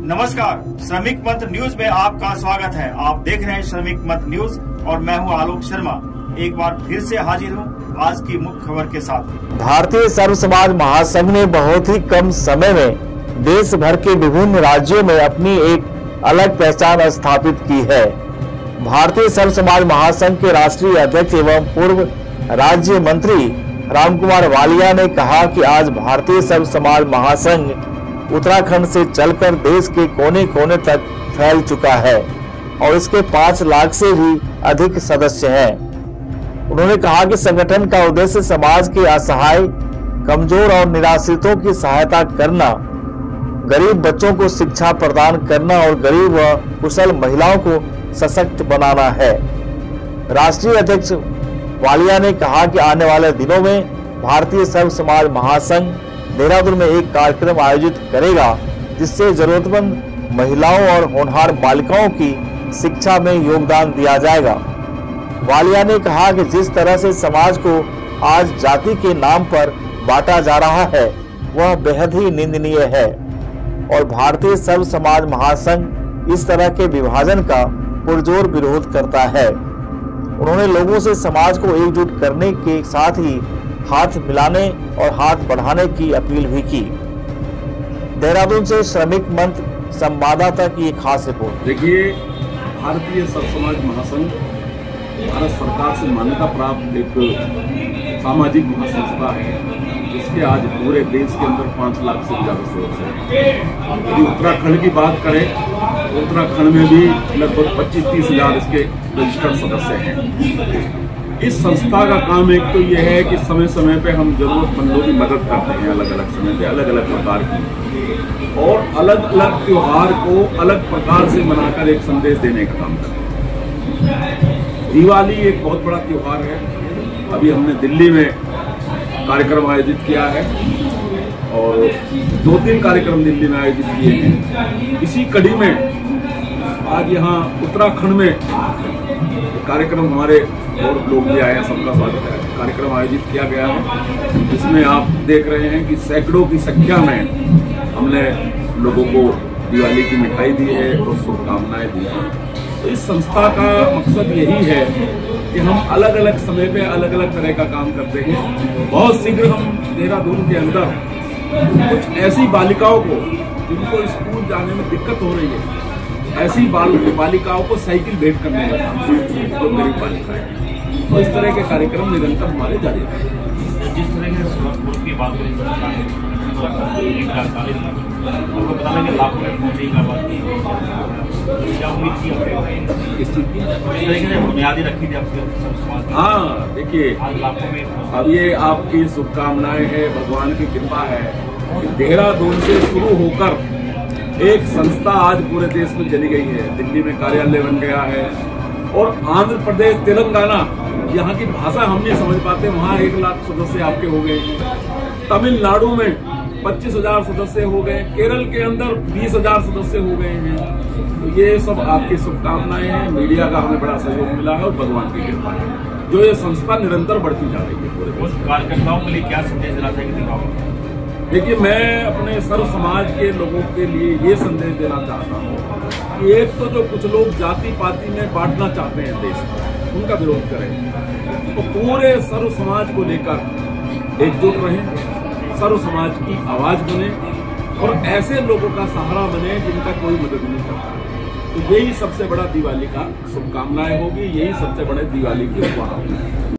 नमस्कार, श्रमिक मंत्र न्यूज में आपका स्वागत है। आप देख रहे हैं श्रमिक मंत्र न्यूज और मैं हूं आलोक शर्मा। एक बार फिर से हाजिर हूं आज की मुख्य खबर के साथ। भारतीय सर्व समाज महासंघ ने बहुत ही कम समय में देश भर के विभिन्न राज्यों में अपनी एक अलग पहचान स्थापित की है। भारतीय सर्व समाज महासंघ के राष्ट्रीय अध्यक्ष एवं पूर्व राज्य मंत्री रामकुमार वालिया ने कहा कि आज भारतीय सर्व समाज महासंघ उत्तराखंड से चलकर देश के कोने कोने तक फैल चुका है और इसके 5 लाख से भी अधिक सदस्य हैं। उन्होंने कहा कि संगठन का उद्देश्य समाज के असहाय, कमजोर और निराश्रितों की सहायता करना, गरीब बच्चों को शिक्षा प्रदान करना और गरीब व कुशल महिलाओं को सशक्त बनाना है। राष्ट्रीय अध्यक्ष वालिया ने कहा कि आने वाले दिनों में भारतीय सर्व समाज महासंघ देहरादून में एक कार्यक्रम आयोजित करेगा जिससे जरूरतमंद महिलाओं और होनहार बालिकाओं की शिक्षा में योगदान दिया जाएगा। वालिया ने कहा कि जिस तरह से समाज को आज जाति के नाम पर बांटा जा रहा है वह बेहद ही निंदनीय है और भारतीय सर्व समाज महासंघ इस तरह के विभाजन का पुरजोर विरोध करता है। उन्होंने लोगों से समाज को एकजुट करने के साथ ही हाथ मिलाने और हाथ बढ़ाने की अपील भी की। देहरादून से श्रमिक मंत्र संवाददाता की एक खास रिपोर्ट। देखिए, भारतीय सर्व समाज महासंघ भारत सरकार से मान्यता प्राप्त एक सामाजिक महासंस्था है जिसके आज पूरे देश के अंदर 5 लाख से ज्यादा सदस्य हैं। यदि उत्तराखंड की बात करें तो उत्तराखंड में भी लगभग 25-30 हजार इसके रजिस्टर्ड सदस्य हैं। इस संस्था का काम एक तो यह है कि समय समय पे हम जरूरतमंदों की मदद करते हैं, अलग अलग समय पे अलग अलग प्रकार की, और अलग अलग त्योहार को अलग प्रकार से मनाकर एक संदेश देने का काम करते हैं। दिवाली एक बहुत बड़ा त्योहार है। अभी हमने दिल्ली में कार्यक्रम आयोजित किया है और 2-3 कार्यक्रम दिल्ली में आयोजित किए हैं। इसी कड़ी में आज यहाँ उत्तराखंड में कार्यक्रम हमारे और लोग भी आए हैं, सबका स्वागत है। कार्यक्रम आयोजित किया गया है जिसमें आप देख रहे हैं कि सैकड़ों की संख्या में हमने लोगों को दिवाली की मिठाई दी है और शुभकामनाएं दी है। तो इस संस्था का मकसद यही है कि हम अलग अलग समय पे अलग अलग तरह का काम करते हैं। बहुत शीघ्र हम देहरादून के अंदर कुछ ऐसी बालिकाओं को जिनको स्कूल जाने में दिक्कत हो रही है, ऐसी बालिकाओं को साइकिल भेंट करने का काम जो गरीब बालिकाएं, तो इस तरह के कार्यक्रम निरंतर हमारे जारी रहेंगे। जिस तरह के की बात करें लाखों में पहुंचने का बात की, क्या उम्मीद की इस चीज की बुनियादी रखी थी? हाँ, देखिए, अब ये आपकी शुभकामनाएं है, भगवान की कृपा है कि देहरादून से शुरू होकर एक संस्था आज पूरे देश में चली गई है। दिल्ली में कार्यालय बन गया है और आंध्र प्रदेश, तेलंगाना, यहाँ की भाषा हम नहीं समझ पाते, वहाँ 1 लाख सदस्य आपके हो गए। तमिलनाडु में 25,000 सदस्य हो गए। केरल के अंदर 20,000 सदस्य हो गए हैं। तो ये सब आपकी शुभकामनाएं हैं। मीडिया का हमें बड़ा सहयोग मिला है और भगवान की कृपा है जो ये संस्था निरंतर बढ़ती जा रही है। पूरे कार्यकर्ताओं के लिए क्या संदेश देना चाहिए? देखिए, मैं अपने सर्व समाज के लोगों के लिए ये संदेश देना चाहता हूँ कि एक तो जो कुछ लोग जाति पाति में बांटना चाहते हैं देश को, उनका विरोध करें। तो पूरे सर्व समाज को लेकर एकजुट रहें, सर्व समाज की आवाज बने और ऐसे लोगों का सहारा बने जिनका कोई मदद नहीं करता। तो यही सबसे बड़ा दिवाली का शुभकामनाएं होगी, यही सबसे बड़े दिवाली की उपहार होगी।